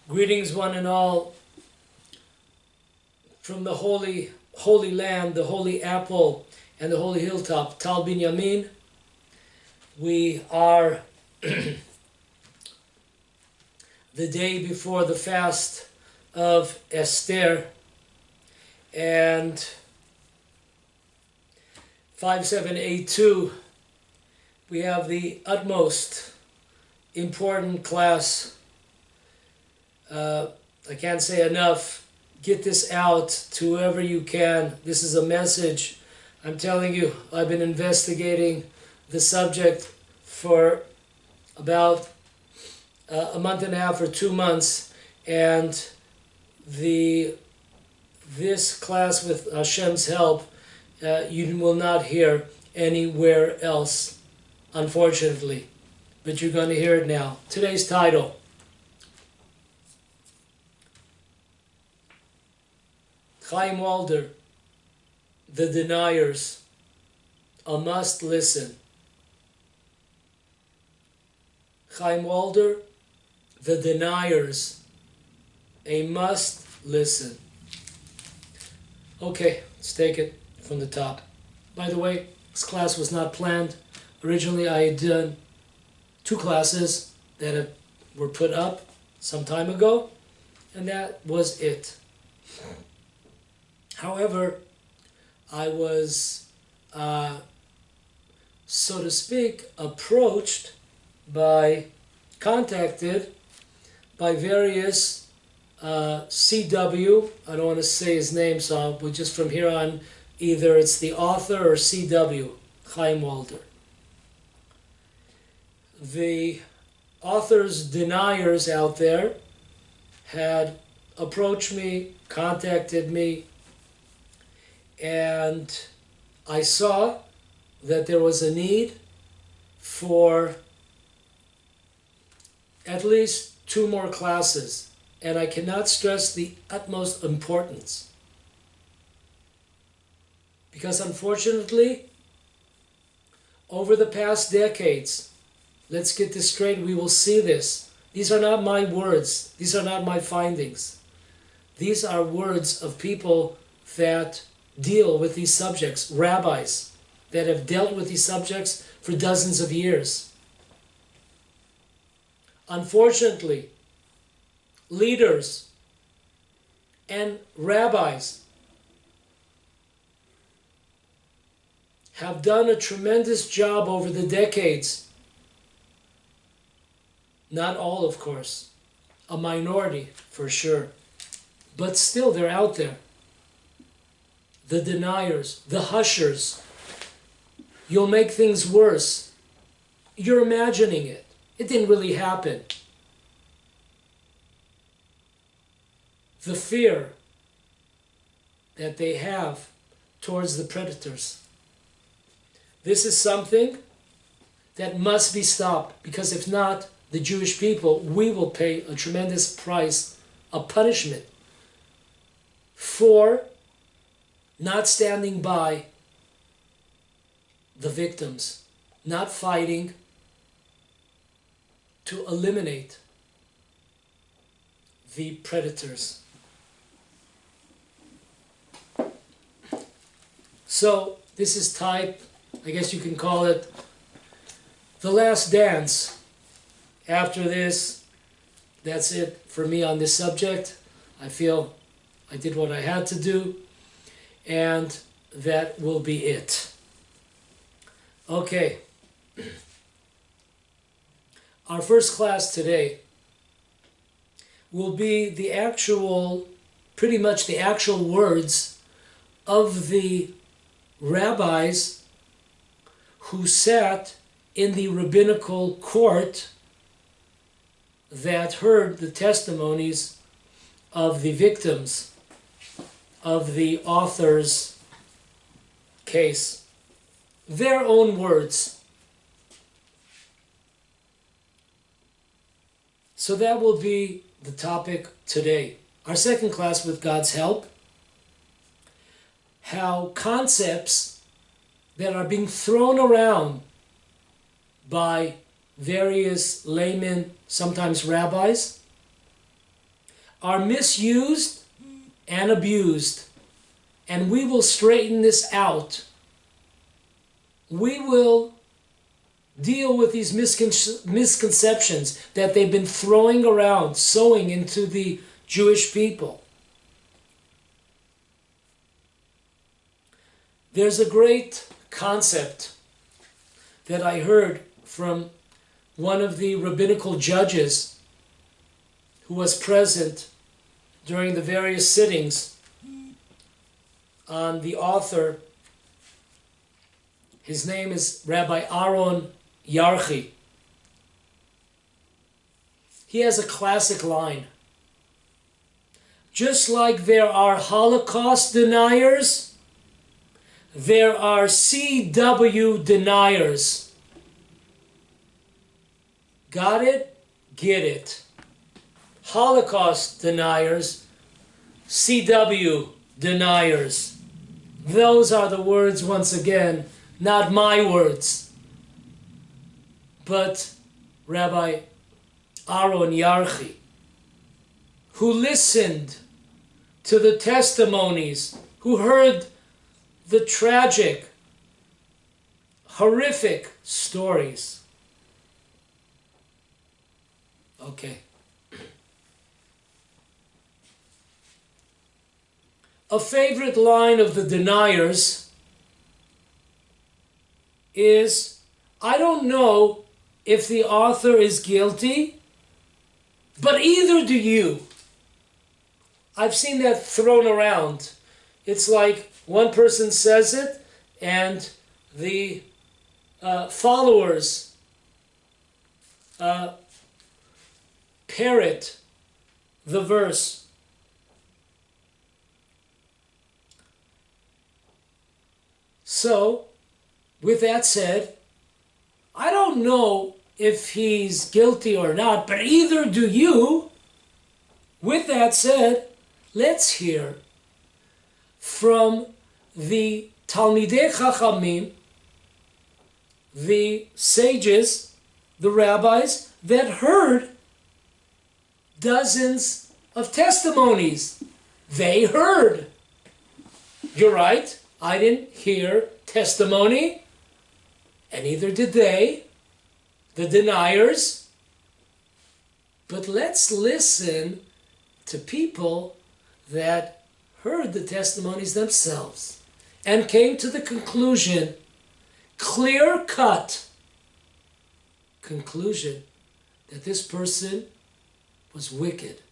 Greetings one and all from the holy land, the holy apple, and the holy hilltop, Tal Binyamin. We are the day before the fast of Esther, and 5782, we have the utmost important class. I can't say enough. Get this out to whoever you can. This is a message. I'm telling you, I've been investigating the subject for about a month and a half or 2 months, and this class, with Hashem's help, you will not hear anywhere else, unfortunately. But you're going to hear it now. Today's title: Chaim Walder, The Deniers, a must listen. Chaim Walder, The Deniers, a must listen. Okay, let's take it from the top. By the way, this class was not planned. Originally I had done 2 classes that were put up some time ago, and that was it. However, I was, so to speak, contacted by various CW. I don't want to say his name, so we'll just from here on, either it's the author or CW, Chaim Walder. The authors, Deniers out there, had approached me, contacted me, and I saw that there was a need for at least 2 more classes, and I cannot stress the utmost importance, because unfortunately, over the past decades, let's get this straight, we will see this. These are not my words. These are not my findings. These are words of people that deal with these subjects, rabbis that have dealt with these subjects for dozens of years. Unfortunately, leaders and rabbis have done a tremendous job over the decades. Not all, of course, a minority for sure, but still they're out there. The deniers, the hushers. You'll make things worse. You're imagining it. It didn't really happen. The fear that they have towards the predators. This is something that must be stopped, because if not, the Jewish people, we will pay a tremendous price, a punishment, for not standing by the victims, not fighting to eliminate the predators. So this is type, I guess you can call it, the last dance. After this, that's it for me on this subject. I feel I did what I had to do, and that will be it. Okay. Our first class today will be the actual, pretty much the actual words of the rabbis who sat in the rabbinical court that heard the testimonies of the victims of the author's case. Their own words. So that will be the topic today. Our second class, with God's help, how concepts that are being thrown around by various laymen, sometimes rabbis, are misused and abused. And we will straighten this out. We will deal with these misconceptions that they've been throwing around, sowing into the Jewish people. There's a great concept that I heard from one of the rabbinical judges who was present during the various sittings on the author. His name is Rabbi Aaron Yarchi. He has a classic line. Just like there are Holocaust deniers, there are CW deniers. Got it? Get it. Holocaust deniers, CW deniers. Those are the words, once again, not my words, but Rabbi Aaron Yarchi, who listened to the testimonies, who heard the tragic, horrific stories. Okay. A favorite line of the deniers is, I don't know if the author is guilty, but either do you. I've seen that thrown around. It's like one person says it and the followers parrot the verse. So, with that said, I don't know if he's guilty or not, but either do you. With that said, let's hear from the Talmidei Chachamim, the sages, the rabbis that heard dozens of testimonies. They heard. You're right, I didn't hear testimony, and neither did they, the deniers. But let's listen to people that heard the testimonies themselves and came to the conclusion, clear-cut conclusion, that this person was wicked.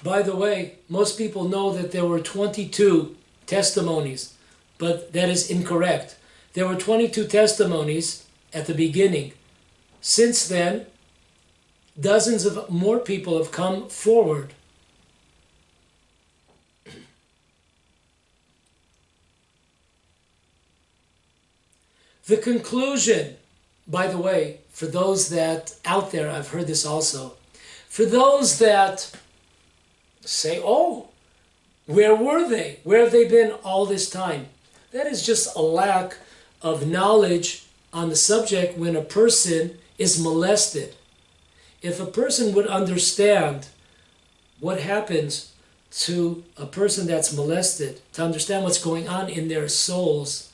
By the way, most people know that there were 22 testimonies, but that is incorrect. There were 22 testimonies at the beginning. Since then, dozens of more people have come forward. The conclusion, by the way, for those that out there, I've heard this also, for those that say, oh, where were they? Where have they been all this time? That is just a lack of knowledge on the subject when a person is molested. If a person would understand what happens to a person that's molested, to understand what's going on in their souls,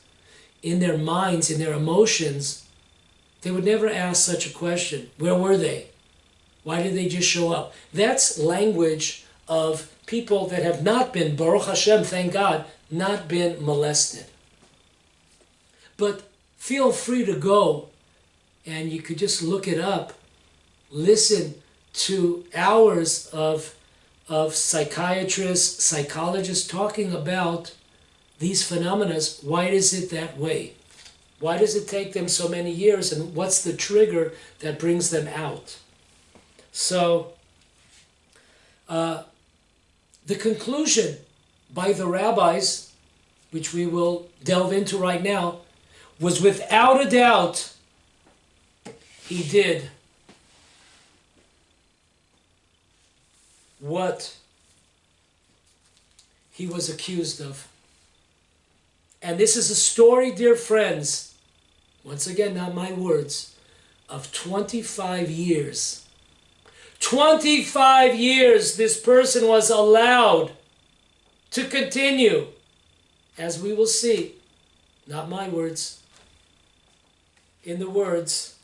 in their minds, in their emotions, they would never ask such a question. Where were they? Why did they just show up? That's language of people that have not been, Baruch Hashem, thank God, not been molested. But feel free to go, and you could just look it up, listen to hours of psychiatrists, psychologists talking about these phenomena. Why is it that way? Why does it take them so many years, and what's the trigger that brings them out? So, the conclusion by the rabbis, which we will delve into right now, was without a doubt, he did what he was accused of. And this is a story, dear friends, once again, not my words, of 25 years. 25 years this person was allowed to continue, as we will see, not my words, in the words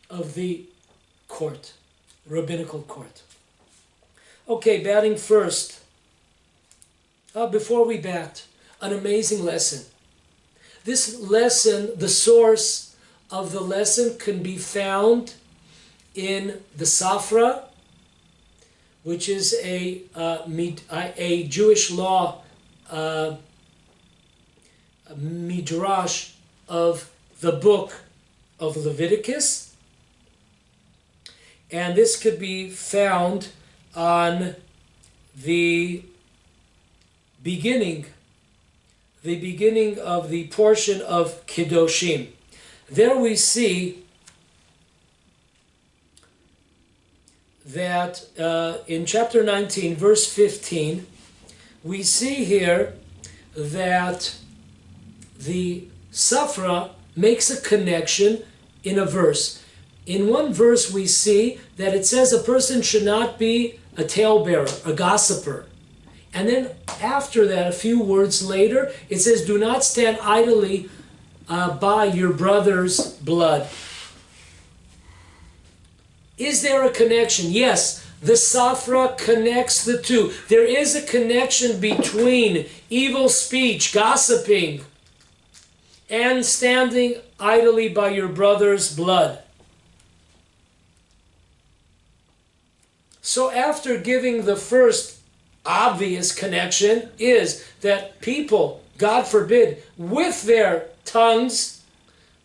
of the court, rabbinical court. Okay, batting first. Before we bat, an amazing lesson. This lesson, the source of the lesson can be found in the Safra, which is a Jewish law midrash of the book of Leviticus. And this could be found on the beginning of the portion of Kedoshim. There we see that in chapter 19, verse 15, we see here that the Safra makes a connection in a verse. In one verse we see that it says a person should not be a talebearer, a gossiper. And then after that, a few words later, it says, do not stand idly by your brother's blood. Is there a connection? Yes, the Safra connects the two. There is a connection between evil speech, gossiping, and standing idly by your brother's blood. So after giving the first obvious connection is that people, God forbid, with their tongues,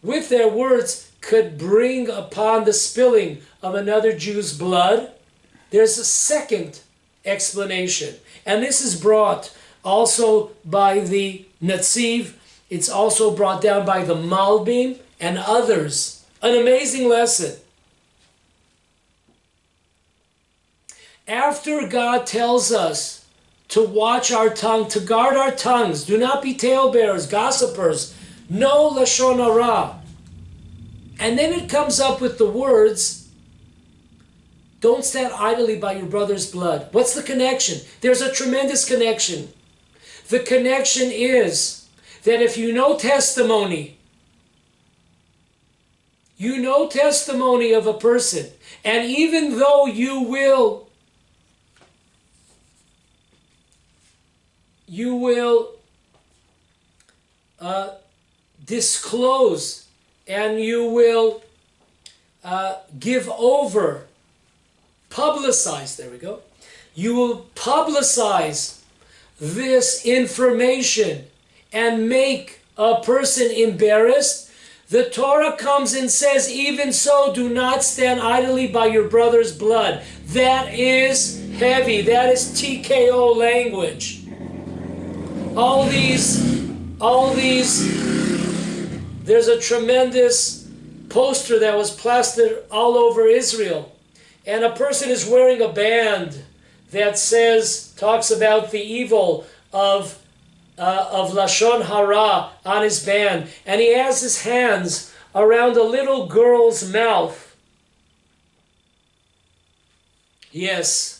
with their words, could bring upon the spilling of another Jew's blood. There's a second explanation, and this is brought also by the Netziv. It's also brought down by the Malbim and others. An amazing lesson. After God tells us to watch our tongue, to guard our tongues, do not be talebearers, gossipers, no lashon hara. And then it comes up with the words, don't stand idly by your brother's blood. What's the connection? There's a tremendous connection. The connection is that if you know testimony of a person, and even though you will disclose and you will give over, publicize, there we go. You will publicize this information and make a person embarrassed. The Torah comes and says, even so, do not stand idly by your brother's blood. That is heavy. That is TKO language. All these, there's a tremendous poster that was plastered all over Israel. And a person is wearing a band that talks about the evil of Lashon Hara on his band. And he has his hands around a little girl's mouth. Yes.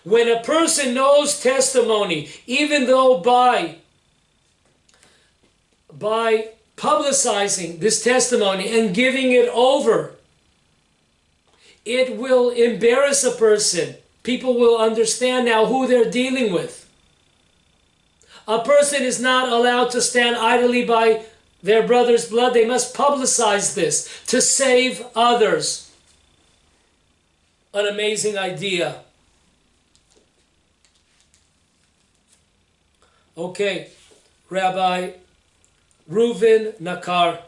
When a person knows testimony, even though by publicizing this testimony and giving it over, it will embarrass a person. People will understand now who they're dealing with. A person is not allowed to stand idly by their brother's blood. They must publicize this to save others. An amazing idea. Okay, Rabbi Reuven Nakar.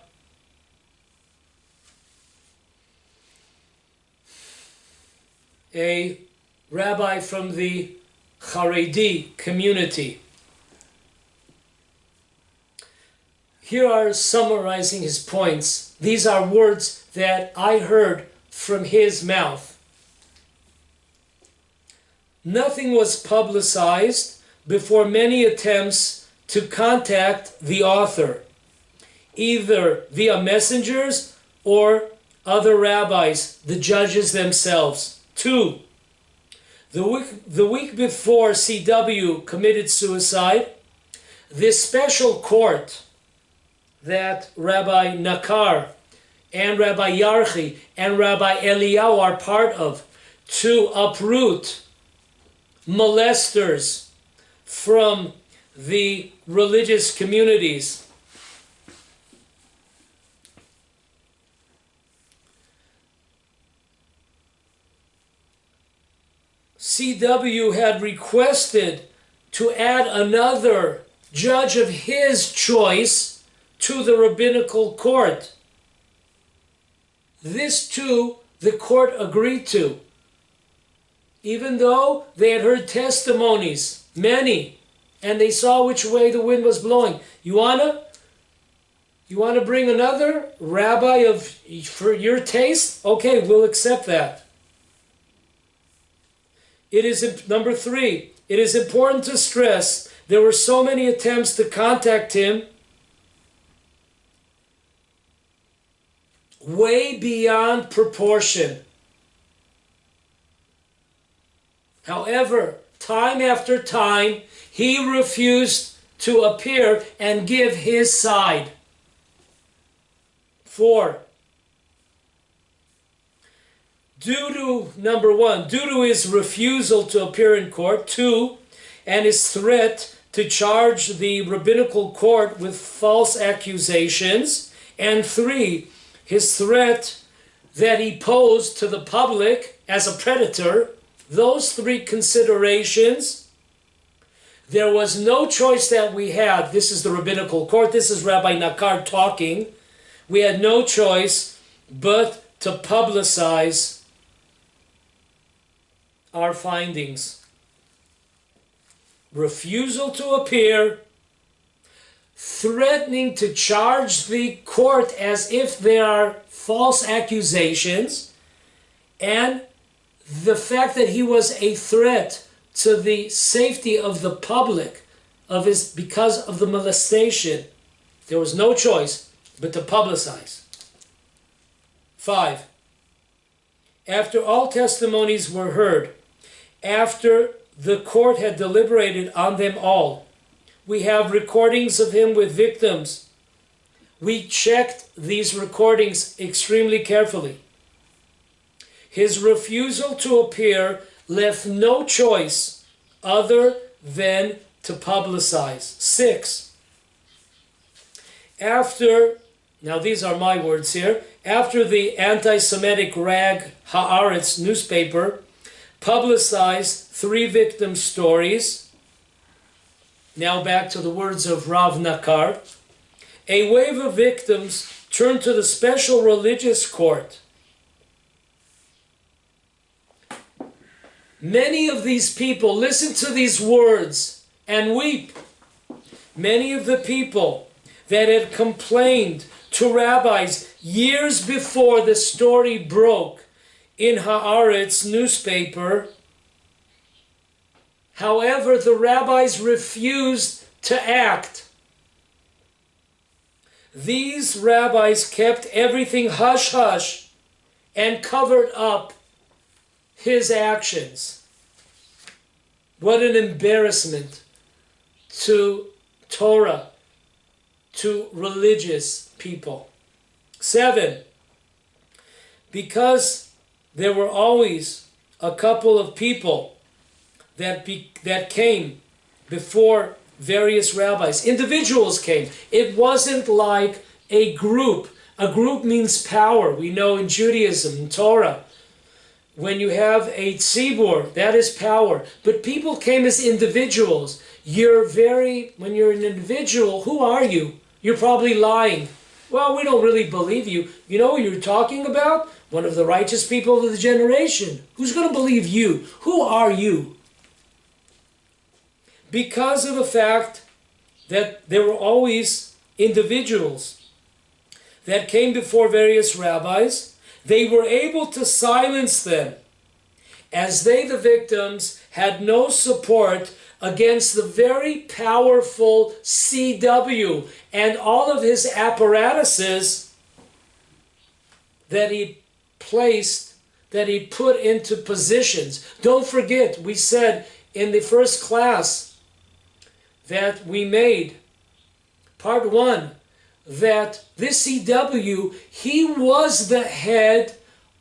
A rabbi from the Haredi community. Here are summarizing his points. These are words that I heard from his mouth. Nothing was publicized before many attempts to contact the author, either via messengers or other rabbis, the judges themselves. 2. The week before CW committed suicide, this special court that Rabbi Nakar and Rabbi Yarchi and Rabbi Eliyahu are part of, to uproot molesters from the religious communities. CW had requested to add another judge of his choice to the rabbinical court. This too, the court agreed to. Even though they had heard testimonies, many, and they saw which way the wind was blowing. You wanna bring another rabbi for your taste? Okay, we'll accept that. Number 3, it is important to stress there were so many attempts to contact him, way beyond proportion. However, time after time, he refused to appear and give his side. 4. Number 1, due to his refusal to appear in court. 2, and his threat to charge the rabbinical court with false accusations. And 3, his threat that he posed to the public as a predator. Those 3 considerations, there was no choice that we had. This is the rabbinical court. This is Rabbi Nakar talking. We had no choice but to publicize our findings. Refusal to appear, threatening to charge the court as if there are false accusations, and the fact that he was a threat to the safety of the public because of the molestation. There was no choice but to publicize. 5. After all testimonies were heard, after the court had deliberated on them all, we have recordings of him with victims. We checked these recordings extremely carefully. His refusal to appear left no choice other than to publicize. 6. Now these are my words here, after the anti-Semitic rag Haaretz newspaper publicized 3 victim stories, now back to the words of Rav Nakar, a wave of victims turned to the special religious court. Many of these people, listen to these words and weep. Many of the people that had complained to rabbis years before the story broke in Haaretz newspaper, however, the rabbis refused to act. These rabbis kept everything hush-hush and covered up his actions. What an embarrassment to Torah, to religious people. 7, because there were always a couple of people that came before various rabbis. Individuals came. It wasn't like a group. A group means power. We know in Judaism, in Torah, when you have a tzibur, that is power. But people came as individuals. When you're an individual, who are you? You're probably lying. Well, we don't really believe you. You know who you're talking about? One of the righteous people of the generation. Who's going to believe you? Who are you? Because of the fact that there were always individuals that came before various rabbis, they were able to silence them, as they, the victims, had no support against the very powerful CW and all of his apparatuses that he placed, that he put into positions. Don't forget, we said in the first class that we made, part 1, that this CW, he was the head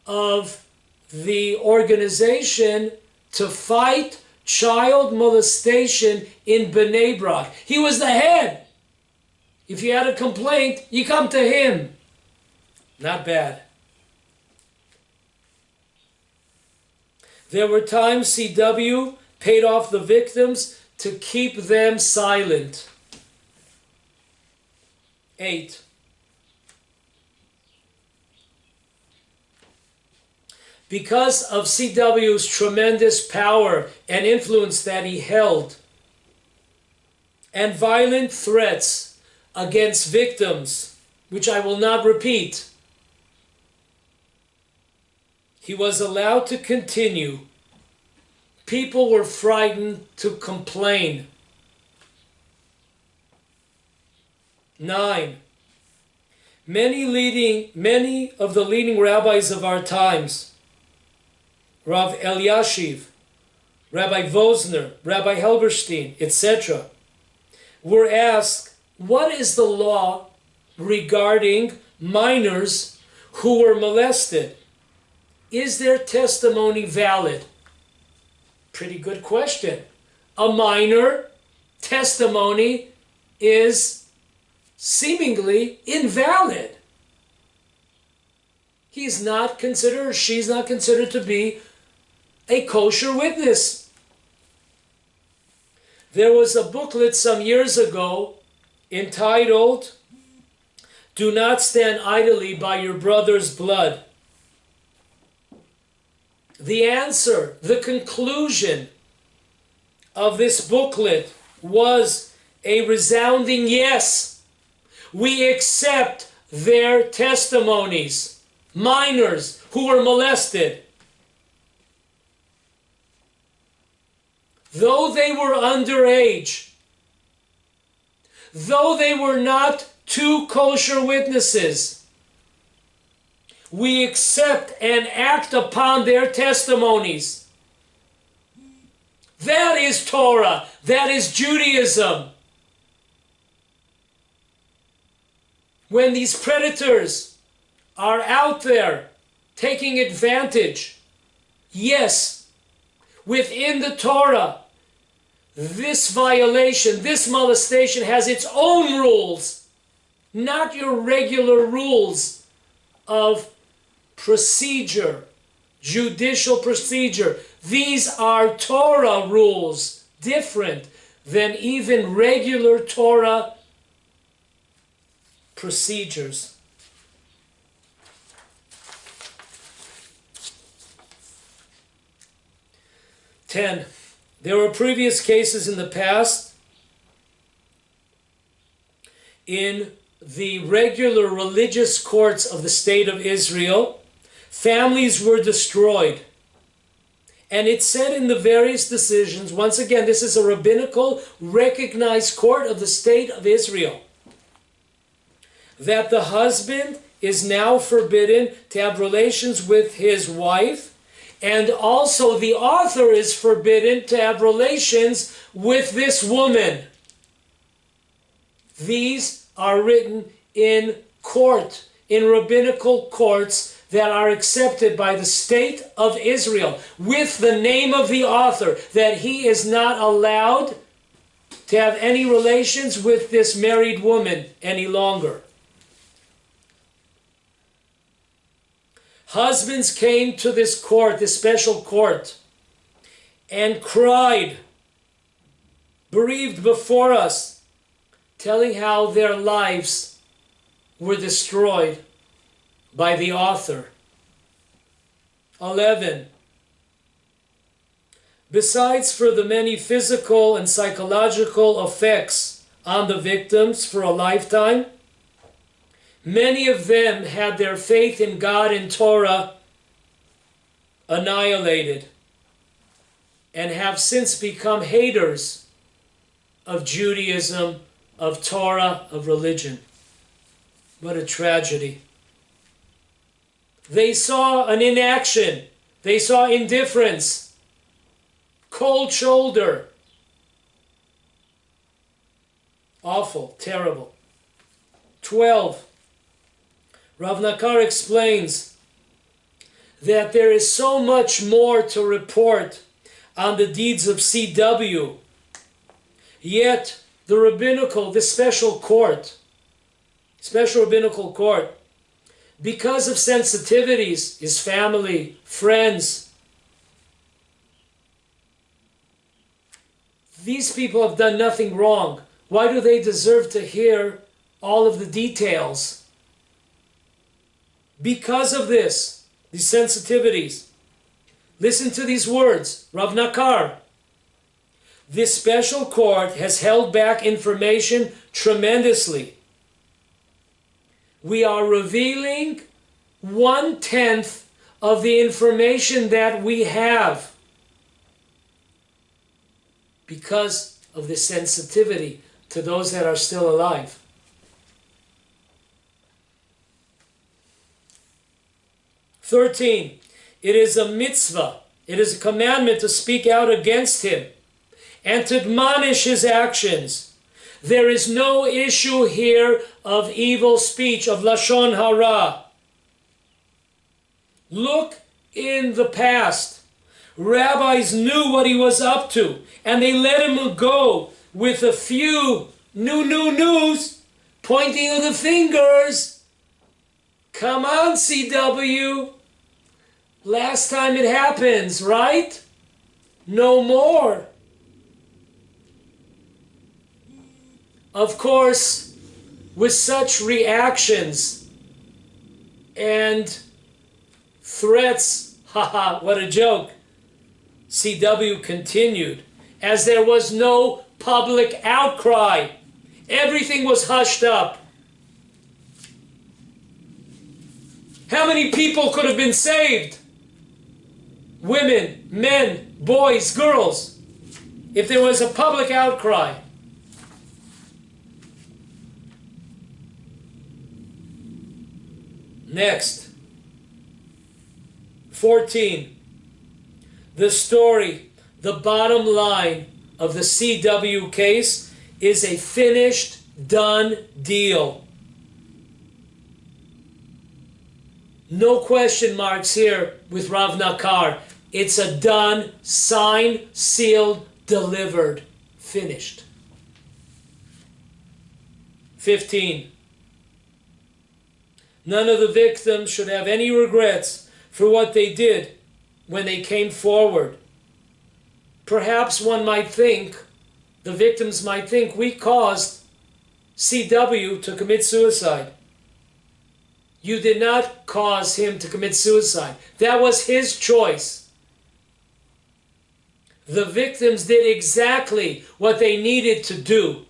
of the organization to fight child molestation in Bnei Brak. He was the head. If you had a complaint, you come to him. Not bad. There were times CW paid off the victims to keep them silent. 8. Because of CW's tremendous power and influence that he held, and violent threats against victims, which I will not repeat, he was allowed to continue. People were frightened to complain. 9. Many of the leading rabbis of our times, Rav Eliashiv, Rabbi Vosner, Rabbi Helberstein, etc., were asked, what is the law regarding minors who were molested? Is their testimony valid? Pretty good question. A minor testimony is seemingly invalid. He's not considered, or she's not considered to be a kosher witness. There was a booklet some years ago entitled, "Do Not Stand Idly by Your Brother's Blood." The answer, the conclusion of this booklet was a resounding yes. We accept their testimonies. Minors who were molested, though they were underage, though they were not two kosher witnesses, we accept and act upon their testimonies. That is Torah. That is Judaism. When these predators are out there taking advantage, yes, within the Torah, this violation, this molestation has its own rules, not your regular rules of procedure, judicial procedure. These are Torah rules, different than even regular Torah procedures. 10. There were previous cases in the past in the regular religious courts of the state of Israel. Families were destroyed. And it said in the various decisions, once again, this is a rabbinical recognized court of the state of Israel, that the husband is now forbidden to have relations with his wife, and also the author is forbidden to have relations with this woman. These are written in court, in rabbinical courts that are accepted by the state of Israel, with the name of the author, that he is not allowed to have any relations with this married woman any longer. Husbands came to this court, this special court, and cried, bereaved before us, telling how their lives were destroyed by the author. 11. Besides for the many physical and psychological effects on the victims for a lifetime, many of them had their faith in God and Torah annihilated and have since become haters of Judaism, of Torah, of religion. What a tragedy. They saw an inaction. They saw indifference, cold shoulder. Awful, terrible. 12. Rav Nakar explains that there is so much more to report on the deeds of CW, yet the special rabbinical court, because of sensitivities, his family, friends, these people have done nothing wrong. Why do they deserve to hear all of the details? Because of this, these sensitivities. Listen to these words, Rav Nakar. This special court has held back information tremendously. We are revealing 1/10 of the information that we have because of the sensitivity to those that are still alive. "13. It is a mitzvah, it is a commandment to speak out against him and to admonish his actions. There is no issue here of evil speech, of lashon hara. Look in the past. Rabbis knew what he was up to, and they let him go with a few news, pointing of the fingers. Come on, CW. Last time it happens, right? No more." Of course, with such reactions and threats, haha, what a joke, CW continued, as there was no public outcry. Everything was hushed up. How many people could have been saved? Women, men, boys, girls, if there was a public outcry. Next, 14. The story, the bottom line of the CW case is a finished, done deal. No question marks here with Rav Nakar. It's a done, signed, sealed, delivered, finished. 15. None of the victims should have any regrets for what they did when they came forward. Perhaps one might think, the victims might think, we caused CW to commit suicide. You did not cause him to commit suicide. That was his choice. The victims did exactly what they needed to do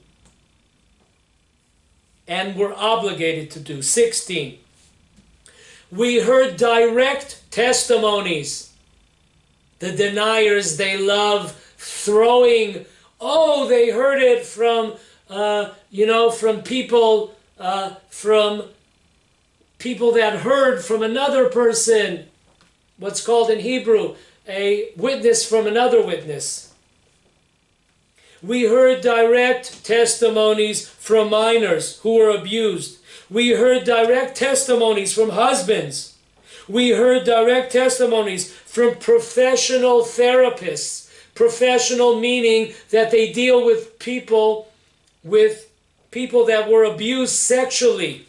and were obligated to do. 16. We heard direct testimonies. The deniers, they love throwing, they heard it from, from people that heard from another person, what's called in Hebrew, a witness from another witness. We heard direct testimonies from minors who were abused. We heard direct testimonies from husbands. We heard direct testimonies from professional therapists. Professional meaning that they deal with people that were abused sexually,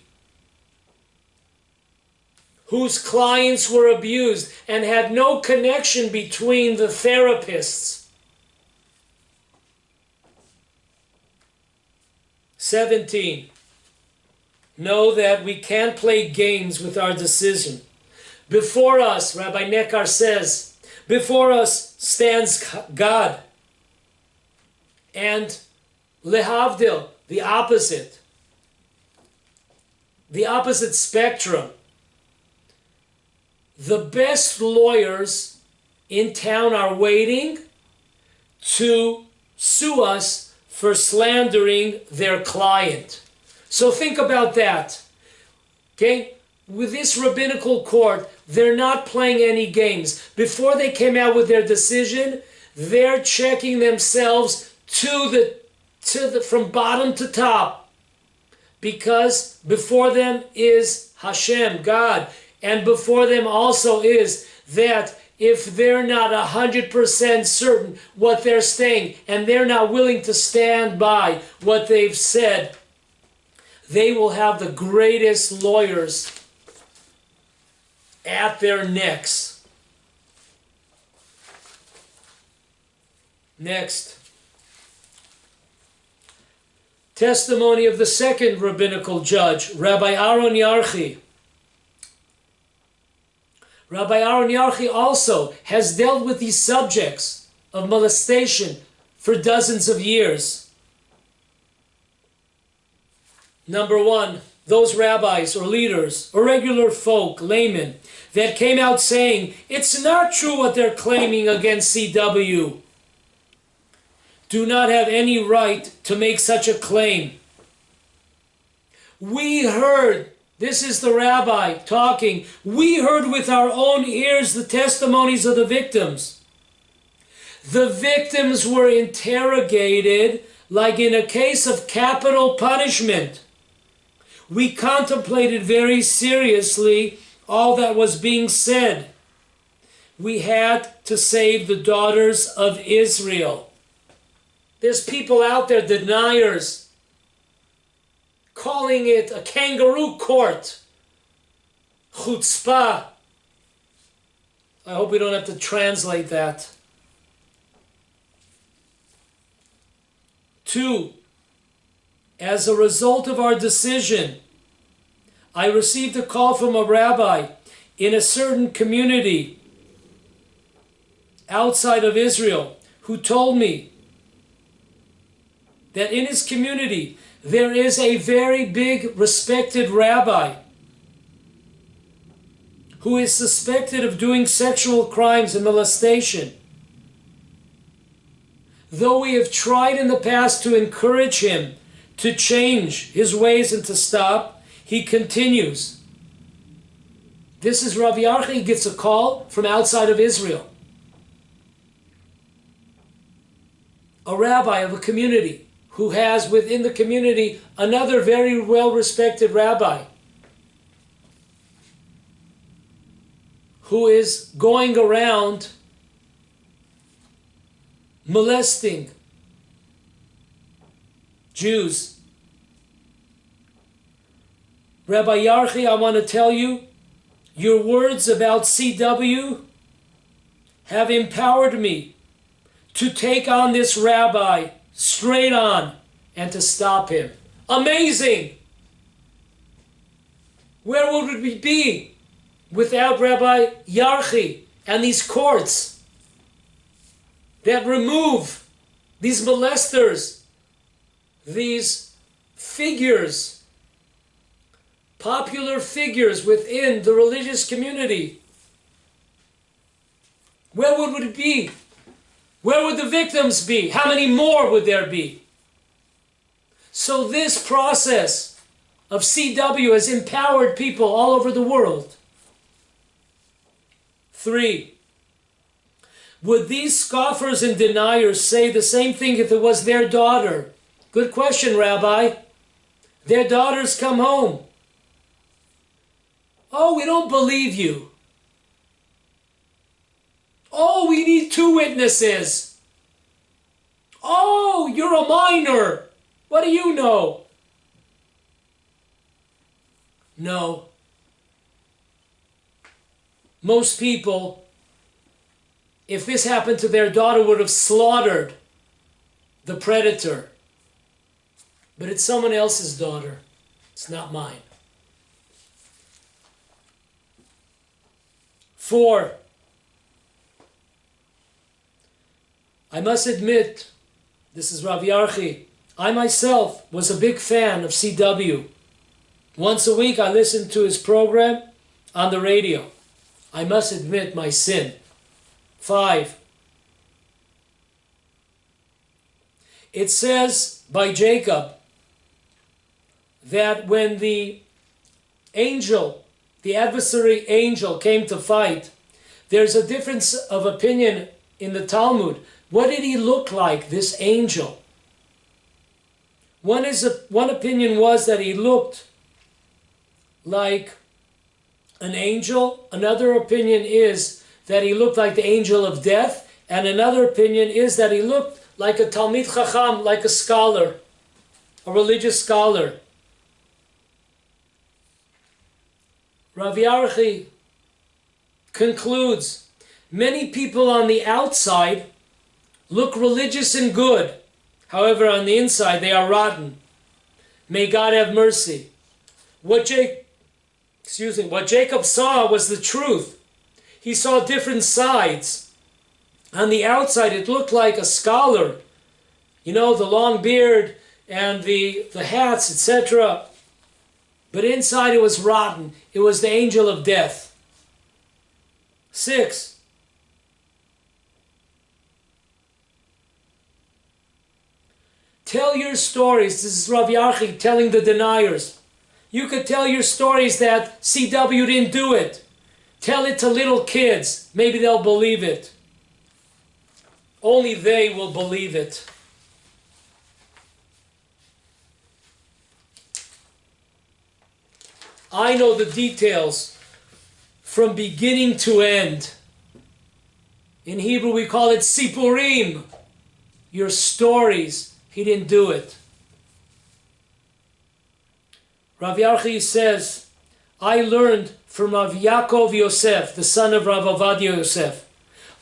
whose clients were abused and had no connection between the therapists. 17. Know that we can't play games with our decision. Before us, Rabbi Nekar says, before us stands God. And lehavdil, the opposite spectrum. The best lawyers in town are waiting to sue us for slandering their client. So think about that. Okay? with this rabbinical court, they're not playing any games. Before they came out with their decision, they're checking themselves from bottom to top, because before them is Hashem, God, and before them also is that if they're not 100% certain what they're saying and they're not willing to stand by what they've said, they will have the greatest lawyers at their necks. Next. Testimony of the second rabbinical judge, Rabbi Aaron Yarchi. Rabbi Aaron Yarchi also has dealt with these subjects of molestation for dozens of years. Number one, those rabbis or leaders or regular folk, laymen, that came out saying, it's not true what they're claiming against CW, do not have any right to make such a claim. We heard, this is the rabbi talking, we heard with our own ears the testimonies of the victims. The victims were interrogated like in a case of capital punishment. We contemplated very seriously all that was being said. We had to save the daughters of Israel. There's people out there, deniers, calling it a kangaroo court. Chutzpah. I hope we don't have to translate that. 2. As a result of our decision, I received a call from a rabbi in a certain community outside of Israel who told me that in his community there is a very big respected rabbi who is suspected of doing sexual crimes and molestation. Though we have tried in the past to encourage him to change his ways and to stop, he continues. This is Rabbi Yarchi. He gets a call from outside of Israel. A rabbi of a community who has within the community another very well-respected rabbi who is going around molesting Jews. Rabbi Yarchi, I want to tell you, your words about CW have empowered me to take on this rabbi straight on and to stop him. Amazing! Where would we be without Rabbi Yarchi and these courts that remove these molesters, these figures, popular figures within the religious community? Where would it be? Where would the victims be? How many more would there be? So this process of CW has empowered people all over the world. 3. Would these scoffers and deniers say the same thing if it was their daughter? Good question, Rabbi. Their daughters come home. Oh, we don't believe you. Oh, we need 2 witnesses. Oh, you're a minor. What do you know? No. Most people, if this happened to their daughter, would have slaughtered the predator. But it's someone else's daughter. It's not mine. 4. I must admit, this is Rav Yarchi, I myself was a big fan of CW. Once a week I listened to his program on the radio. I must admit my sin. 5. It says by Jacob that when the angel the adversary angel came to fight, there's a difference of opinion in the Talmud. What did he look like, this angel? One opinion was that he looked like an angel. Another opinion is that he looked like the angel of death. And another opinion is that he looked like a Talmid Chacham, like a scholar, a religious scholar. Rav Yarchi concludes, many people on the outside look religious and good. However, on the inside, they are rotten. May God have mercy. What Jacob saw was the truth. He saw different sides. On the outside, it looked like a scholar. You know, the long beard and the hats, etc. But inside it was rotten. It was the angel of death. 6. Tell your stories. This is Rav Yarchi telling the deniers. You could tell your stories that CW didn't do it. Tell it to little kids. Maybe they'll believe it. Only they will believe it. I know the details from beginning to end. In Hebrew we call it sipurim. Your stories. He didn't do it. Rav Yarchi says, I learned from Rav Yaakov Yosef, the son of Rav Ovadia Yosef.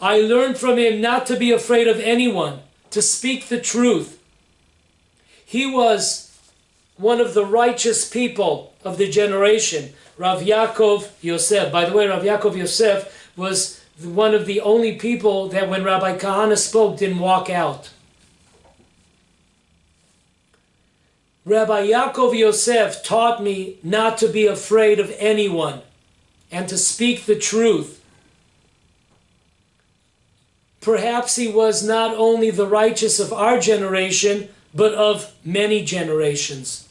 I learned from him not to be afraid of anyone, to speak the truth. He was one of the righteous people of the generation, Rav Yaakov Yosef. By the way, Rav Yaakov Yosef was one of the only people that when Rabbi Kahana spoke didn't walk out. Rabbi Yaakov Yosef taught me not to be afraid of anyone and to speak the truth. Perhaps he was not only the righteous of our generation, but of many generations.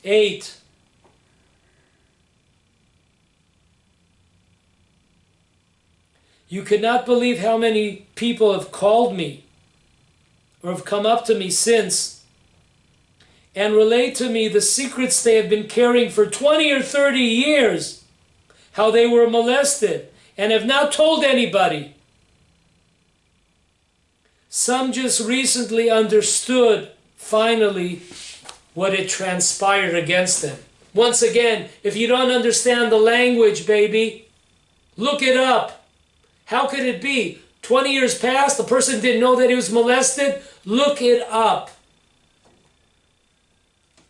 8. You cannot believe how many people have called me or have come up to me since and relate to me the secrets they have been carrying for 20 or 30 years, how they were molested and have not told anybody. Some just recently understood, finally, what had transpired against them. Once again, if you don't understand the language, baby, look it up. How could it be? 20 years passed, the person didn't know that he was molested? Look it up.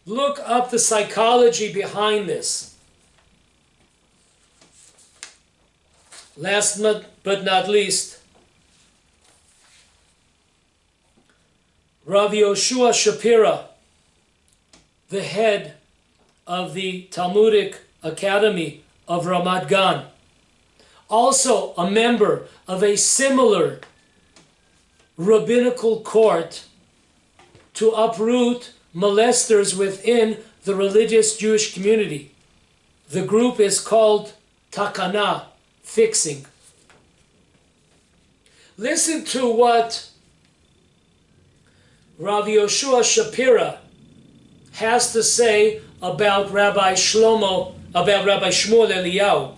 Look up the psychology behind this. Last but not least, Rav Yoshua Shapira, the head of the Talmudic Academy of Ramat Gan, also a member of a similar rabbinical court to uproot molesters within the religious Jewish community. The group is called Takana, fixing. Listen to what Rav Yoshua Shapira has to say about Rabbi Shmuel Eliyahu.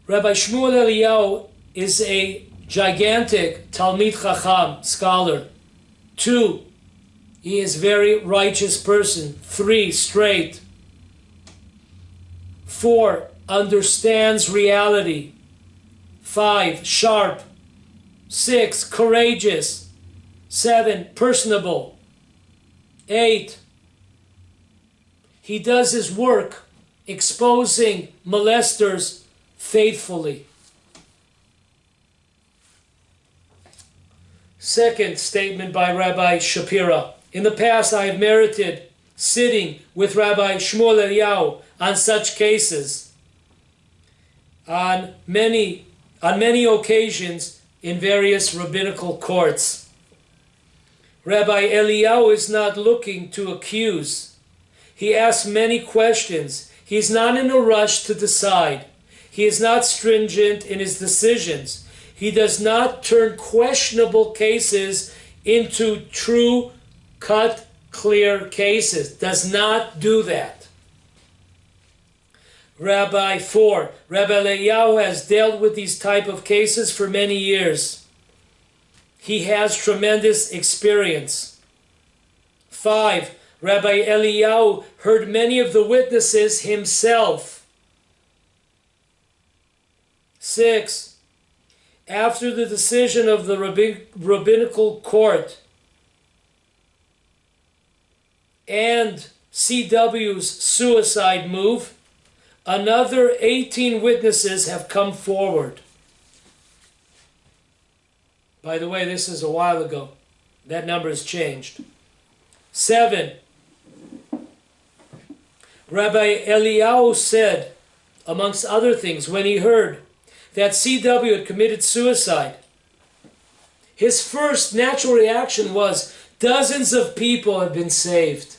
Rabbi Shmuel Eliyahu is a gigantic Talmid Chacham scholar. 2, he is a very righteous person. 3, straight. 4, understands reality. 5, sharp. 6, courageous. 7, personable. 8, he does his work exposing molesters faithfully. Second statement by Rabbi Shapira. In the past I have merited sitting with Rabbi Shmuel Eliyahu on such cases on many occasions in various rabbinical courts. Rabbi Eliyahu is not looking to accuse. He asks many questions. He's not in a rush to decide. He is not stringent in his decisions. He does not turn questionable cases into true, cut, clear cases. Does not do that. Rabbi 4. Rabbi Eliyahu has dealt with these type of cases for many years. He has tremendous experience. 5. Rabbi Eliyahu heard many of the witnesses himself. 6. After the decision of the rabbinical court and CW's suicide move, another 18 witnesses have come forward. By the way, this is a while ago. That number has changed. 7. Rabbi Eliyahu said, amongst other things, when he heard that CW had committed suicide, his first natural reaction was, dozens of people have been saved.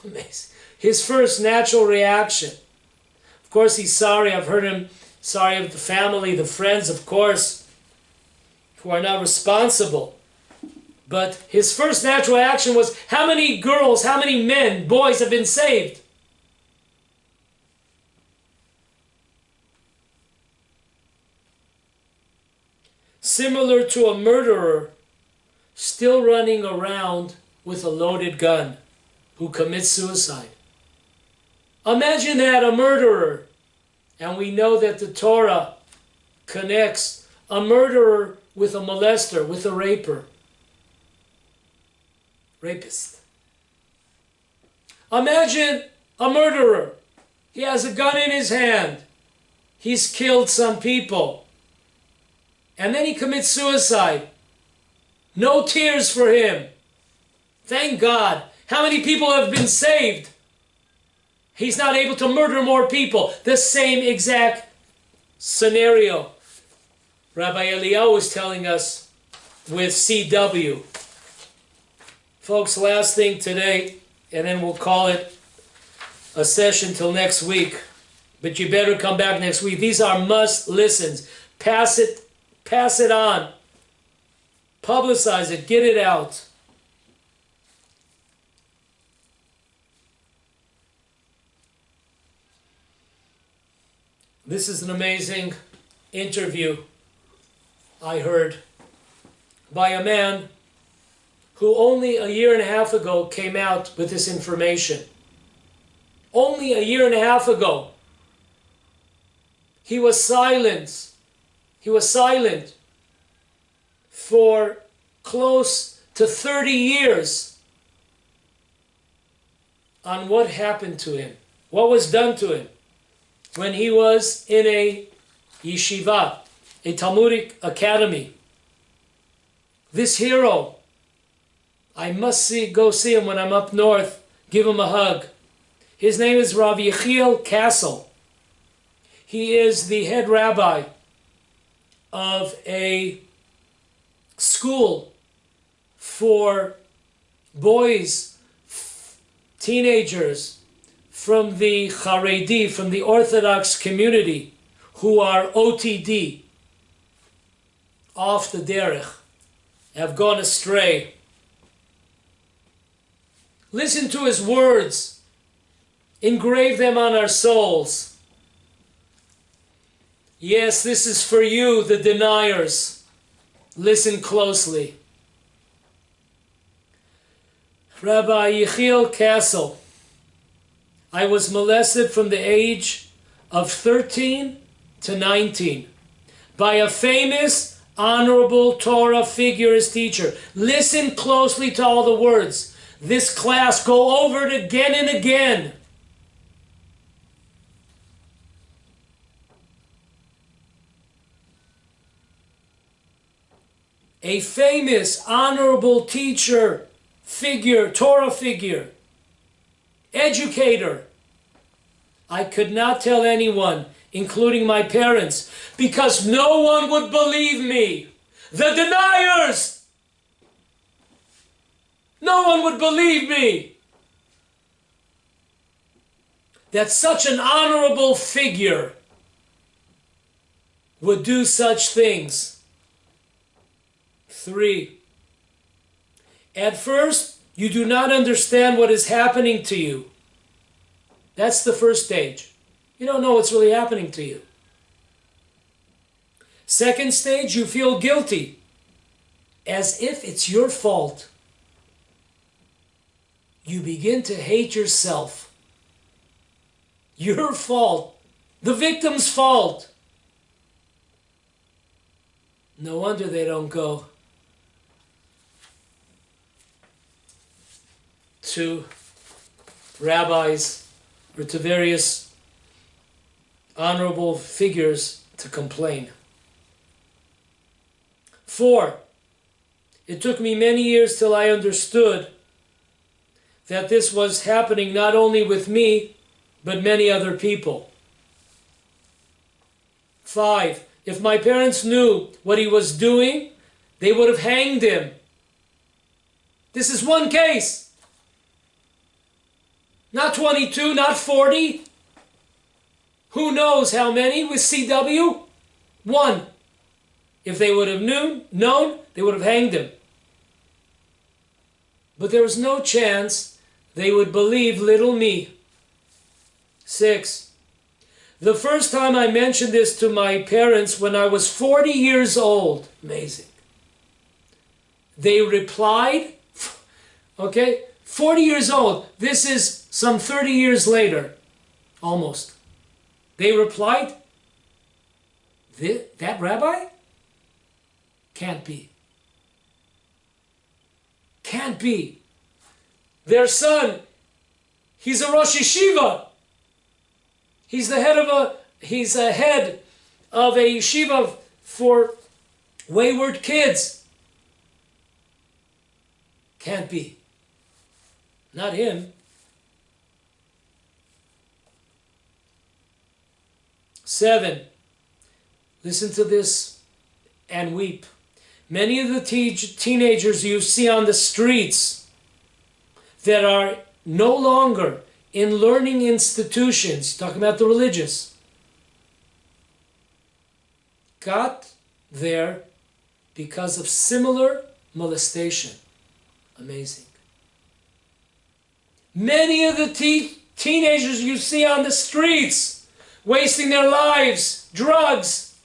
Amazing. His first natural reaction. Of course, he's sorry. I've heard him sorry of the family, the friends, of course, who are not responsible. But his first natural action was, how many girls, how many men, boys have been saved? Similar to a murderer still running around with a loaded gun who commits suicide. Imagine that, a murderer. And we know that the Torah connects a murderer with a molester, with a rapist. Imagine a murderer. He has a gun in his hand. He's killed some people. And then he commits suicide. No tears for him. Thank God. How many people have been saved? He's not able to murder more people. The same exact scenario Rabbi Eliyahu is telling us with CW. Folks, last thing today, and then we'll call it a session till next week. But you better come back next week. These are must listens. Pass it on. Publicize it. Get it out. This is an amazing interview I heard by a man who only a year and a half ago came out with this information. Only a year and a half ago. He was silent. He was silent for close to 30 years on what happened to him, what was done to him when he was in a yeshiva, a Talmudic academy. This hero, I must go see him when I'm up north, give him a hug. His name is Rav Yechiel Castle. He is the head rabbi of a school for boys, teenagers from the Haredi, from the Orthodox community, who are OTD, off the derech, have gone astray. Listen to his words. Engrave them on our souls. Yes, this is for you, the deniers. Listen closely. Rabbi Yechiel Castle, I was molested from the age of 13 to 19 by a famous, honorable Torah figure as teacher. Listen closely to all the words. This class, go over it again and again. A famous, honorable teacher, figure, Torah figure, educator. I could not tell anyone, including my parents, because no one would believe me. The deniers! No one would believe me. that such an honorable figure would do such things. 3. At first, you do not understand what is happening to you. That's the first stage. You don't know what's really happening to you. Second stage, you feel guilty, as if it's your fault. You begin to hate yourself. Your fault. The victim's fault. No wonder they don't go to rabbis or to various honorable figures to complain. 4. It took me many years till I understood that this was happening not only with me, but many other people. 5. If my parents knew what he was doing, they would have hanged him. This is one case. Not 22, not 40. Who knows how many with CW? 1. If they would have known, they would have hanged him. But there was no chance they would believe little me. 6. The first time I mentioned this to my parents when I was 40 years old. Amazing. They replied, okay, 40 years old. This is some 30 years later, almost. They replied, that rabbi? Can't be. Can't be. Their son, he's a Rosh Yeshiva. He's a head of a yeshiva for wayward kids. Can't be. Not him. 7. Listen to this and weep. Many of the teenagers you see on the streets that are no longer in learning institutions, talking about the religious, got there because of similar molestation. Amazing. Many of the teenagers you see on the streets, wasting their lives, drugs,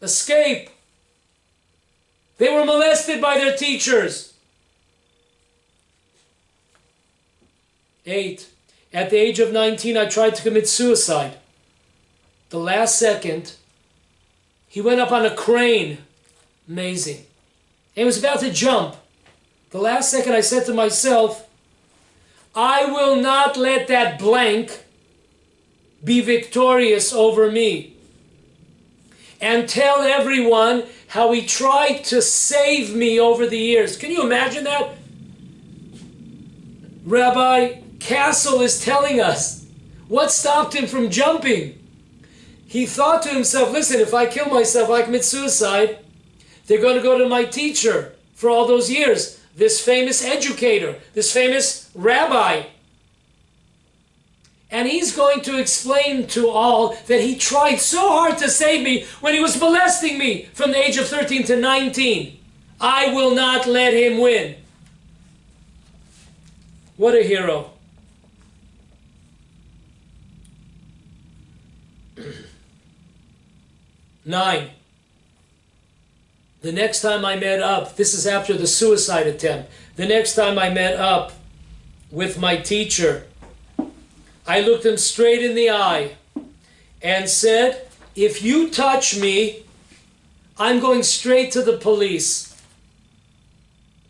escape. They were molested by their teachers. 8. At the age of 19, I tried to commit suicide. The last second, he went up on a crane. Amazing. He was about to jump. The last second, I said to myself, I will not let that blank be victorious over me. And tell everyone how he tried to save me over the years. Can you imagine that? Rabbi Castle is telling us what stopped him from jumping. He thought to himself, listen, if I kill myself, I commit suicide, they're going to go to my teacher for all those years, this famous educator, this famous rabbi. And he's going to explain to all that he tried so hard to save me when he was molesting me from the age of 13 to 19. I will not let him win. What a hero. 9. The next time I met up, this is after the suicide attempt, the next time I met up with my teacher, I looked him straight in the eye and said, if you touch me, I'm going straight to the police.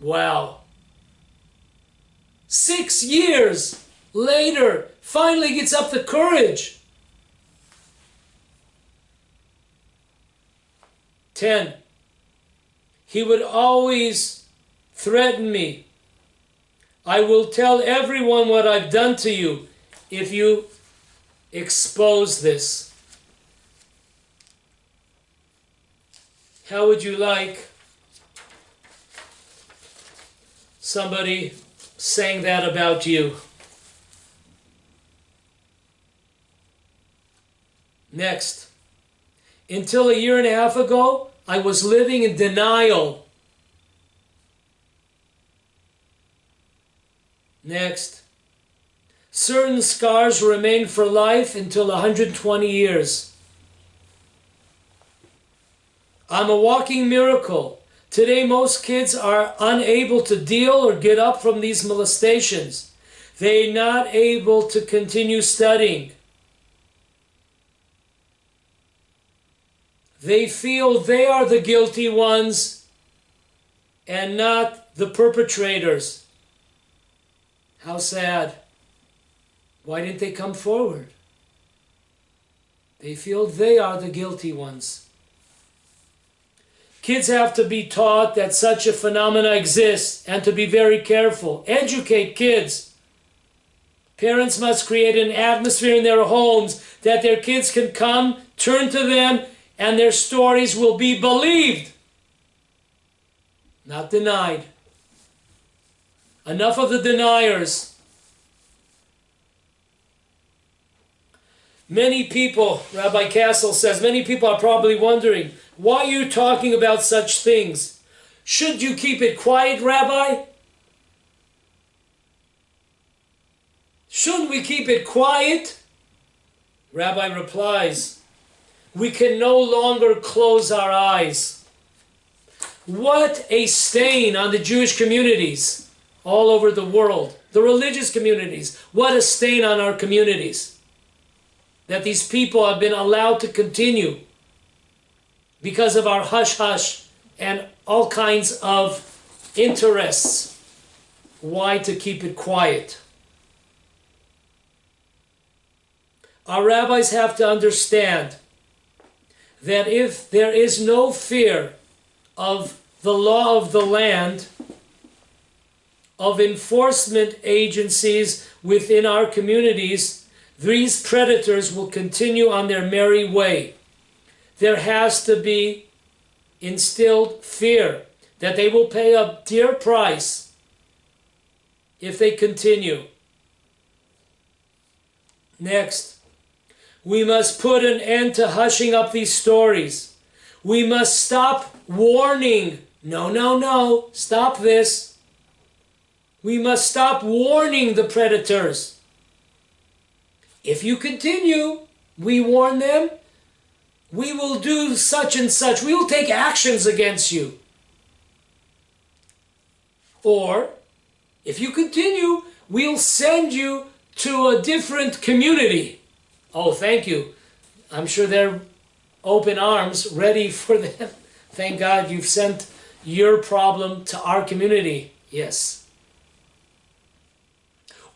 Wow. 6 years later, finally gets up the courage. 10. He would always threaten me. I will tell everyone what I've done to you if you expose this. How would you like somebody saying that about you? Next. Until a year and a half ago, I was living in denial. Next. Certain scars remain for life until 120 years. I'm a walking miracle. Today, most kids are unable to deal or get up from these molestations. They're not able to continue studying. They feel they are the guilty ones and not the perpetrators. How sad. Why didn't they come forward? They feel they are the guilty ones. Kids have to be taught that such a phenomena exists and to be very careful. Educate kids. Parents must create an atmosphere in their homes that their kids can come, turn to them, and their stories will be believed, not denied. Enough of the deniers. Many people, Rabbi Castle says, many people are probably wondering, why are you talking about such things? Should you keep it quiet, Rabbi? Shouldn't we keep it quiet? Rabbi replies, we can no longer close our eyes. What a stain on the Jewish communities all over the world, the religious communities. What a stain on our communities that these people have been allowed to continue because of our hush-hush and all kinds of interests. Why to keep it quiet? Our rabbis have to understand that if there is no fear of the law of the land, of enforcement agencies within our communities, these predators will continue on their merry way. There has to be instilled fear that they will pay a dear price if they continue. Next, we must put an end to hushing up these stories. We must stop warning. No, no, no. Stop this. We must stop warning the predators. If you continue, we warn them, we will do such and such. We will take actions against you. Or, if you continue, we'll send you to a different community. Oh, thank you. I'm sure they're open arms, ready for them. Thank God you've sent your problem to our community. Yes.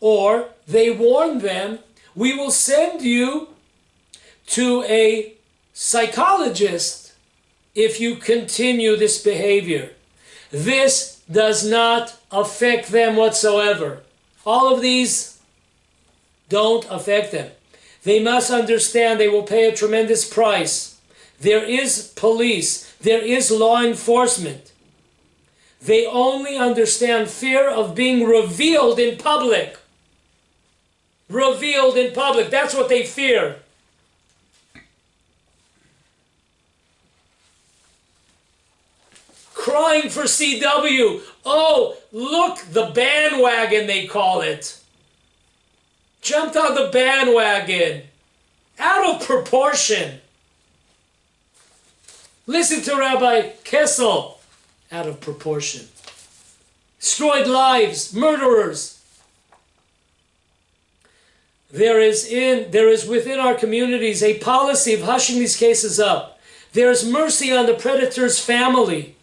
Or they warn them, we will send you to a psychologist if you continue this behavior. This does not affect them whatsoever. All of these don't affect them. They must understand they will pay a tremendous price. There is police. There is law enforcement. They only understand fear of being revealed in public. Revealed in public. That's what they fear. Crying for CW. Oh, look, the bandwagon, they call it. Jumped on the bandwagon. Out of proportion. Listen to Rabbi Kessel. Out of proportion. Destroyed lives. Murderers. There is within our communities a policy of hushing these cases up. There is mercy on the predator's family.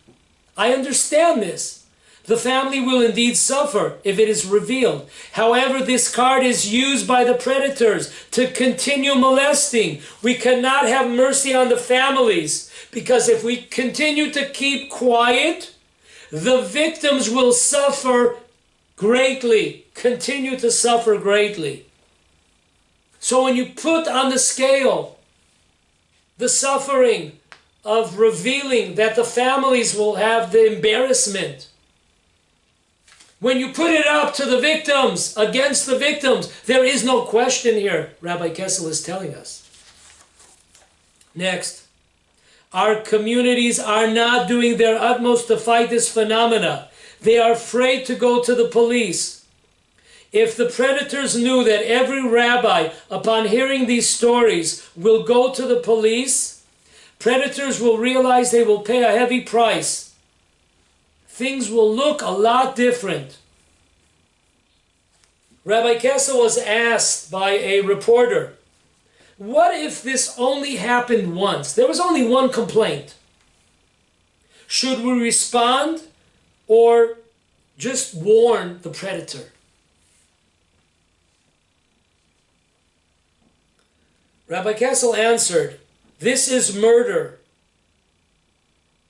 I understand this. The family will indeed suffer if it is revealed. However, this card is used by the predators to continue molesting. We cannot have mercy on the families because if we continue to keep quiet, the victims will suffer greatly, continue to suffer greatly. So when you put on the scale the suffering of revealing that the families will have the embarrassment, when you put it up to the victims, against the victims, there is no question here, Rabbi Kessel is telling us. Next, our communities are not doing their utmost to fight this phenomena. They are afraid to go to the police. If the predators knew that every rabbi, upon hearing these stories, will go to the police, predators will realize they will pay a heavy price. Things will look a lot different. Rabbi Kessel was asked by a reporter, what if this only happened once? There was only one complaint. Should we respond or just warn the predator? Rabbi Kessel answered, this is murder.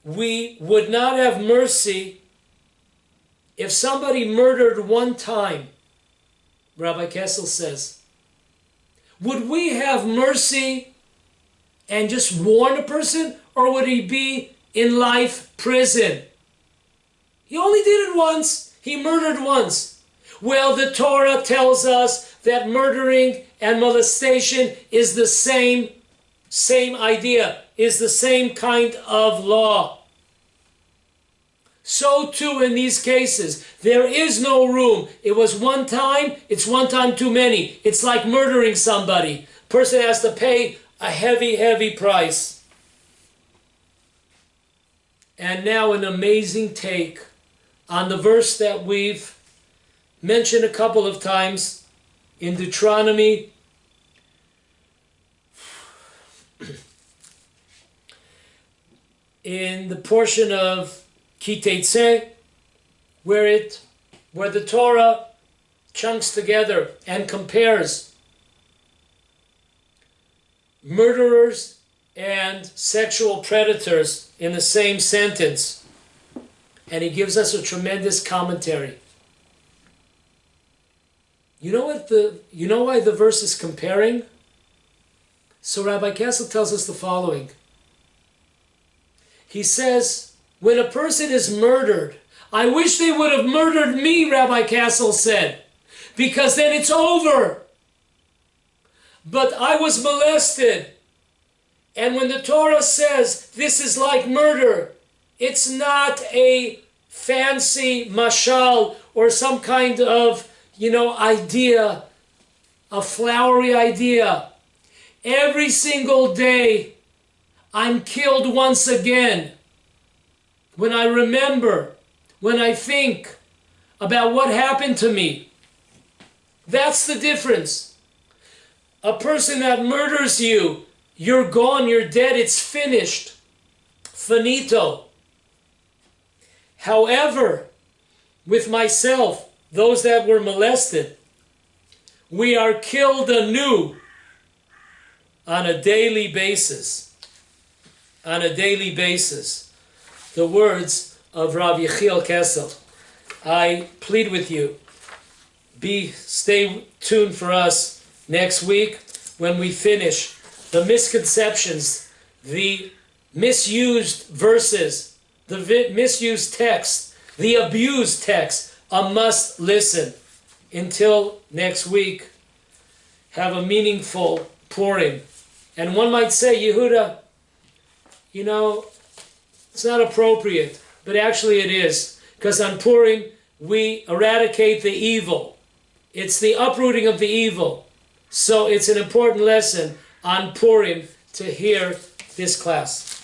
We would not have mercy if somebody murdered one time. Rabbi Kessel says, would we have mercy and just warn a person, or would he be in life prison? He only did it once. He murdered once. Well, the Torah tells us that murdering and molestation is the same idea, is the same kind of law. So too in these cases, there is no room. It was one time, it's one time too many. It's like murdering somebody. Person has to pay a heavy, heavy price. And now an amazing take on the verse that we've mentioned a couple of times in Deuteronomy. In the portion of Ki Teitzeh, where the Torah chunks together and compares murderers and sexual predators in the same sentence. And he gives us a tremendous commentary. You know why the verse is comparing? So Rabbi Kessel tells us the following. He says, when a person is murdered, I wish they would have murdered me, Rabbi Kessel said, because then it's over. But I was molested. And when the Torah says this is like murder, it's not a fancy mashal or some kind of, idea, a flowery idea. Every single day, I'm killed once again. When I remember, when I think about what happened to me, that's the difference. A person that murders you, you're gone, you're dead, it's finished. Finito. However, with myself, those that were molested, we are killed anew on a daily basis. On a daily basis. The words of Rav Yechiel Kessel. I plead with you, stay tuned for us next week when we finish the misconceptions, the misused verses, the misused text, the abused text, a must listen. Until next week, have a meaningful Purim. And one might say, Yehudah, it's not appropriate, but actually it is. Because on Purim, we eradicate the evil. It's the uprooting of the evil. So it's an important lesson on Purim to hear this class.